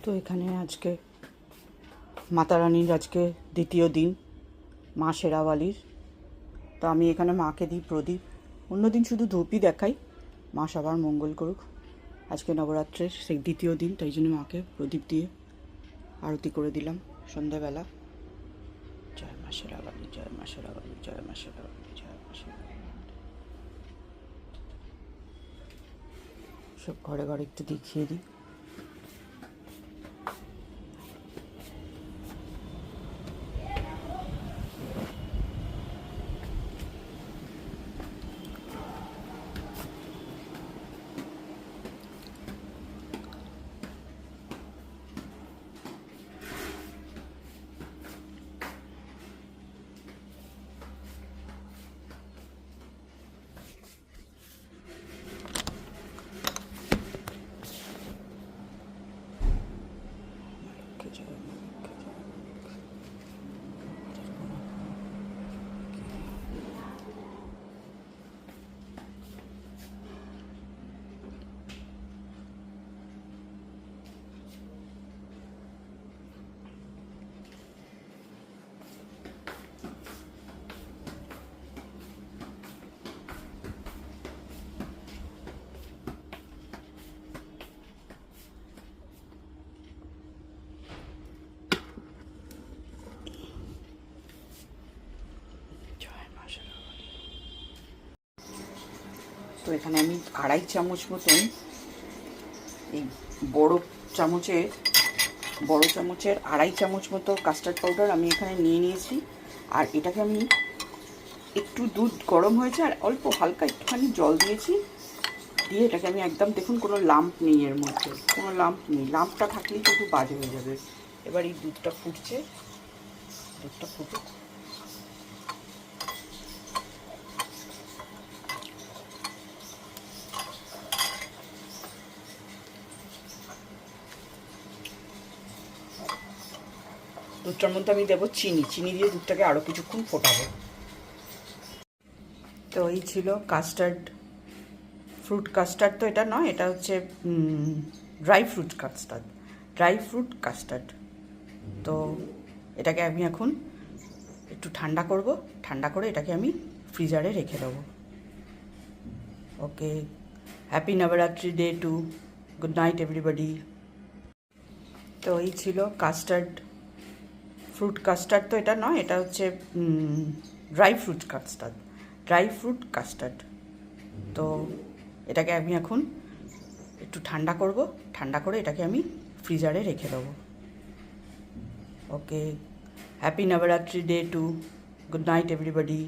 তো এখানে আজকে মাতা রানীর আজকে দ্বিতীয় দিন, মা শেরাওয়ালির। তো আমি এখানে মাকে দিই প্রদীপ। অন্যদিন শুধু ধূপই দেখাই। মা সবার মঙ্গল করুক। আজকে নবরাত্রের সেই দ্বিতীয় দিন, তাই জন্য মাকে প্রদীপ দিয়ে আরতি করে দিলাম সন্ধ্যাবেলা। জয় মা শেরাওয়ালি, জয় মা শেরাওয়ালি, জয় মা শেরাওয়ালি, জয় মা শেরাওয়ালি। সব ঘরে ঘরে একটু দেখিয়ে দিই। তো এখানে আমি 2.5 চামচ মতন এই বড় চামচের 2.5 চামচ মতো কাস্টার্ড পাউডার আমি এখানে নিয়ে নিয়েছি। আর এটাকে আমি একটু দুধ গরম হয়েছে আর অল্প হালকা একটুখানি জল দিয়েছি, দিয়ে এটাকে আমি একদম, দেখুন কোনো লাম্প নেই এর মধ্যে, কোনো লাম্প নেই। লাম্পটা থাকলেই কিন্তু বাজে হয়ে যাবে। এবার এই দুধটা ফুটছে, দুধটা ফুটুক। দুধটার মধ্যে আমি দেবো চিনি দিয়ে দুধটাকে আরও কিছুক্ষণ ফোটাবো। তো এই ছিল কাস্টার্ড, ফ্রুট কাস্টার্ড। তো এটা নয়, এটা হচ্ছে ড্রাই ফ্রুট কাস্টার্ড। তো এটাকে আমি এখন একটু ঠান্ডা করব। ঠান্ডা করে এটাকে আমি ফ্রিজারে রেখে দেবো। Okay, happy Navratri day two. Good night everybody. তো এই ছিল কাস্টার্ড, ফ্রুট কাস্টার্ড। তো এটা নয়, এটা হচ্ছে ড্রাই ফ্রুট কাস্টার্ড। তো এটাকে আমি এখন একটু ঠান্ডা করব। ঠান্ডা করে এটাকে আমি ফ্রিজারে রেখে দেবো। Okay, happy Navratri day two. Good night everybody.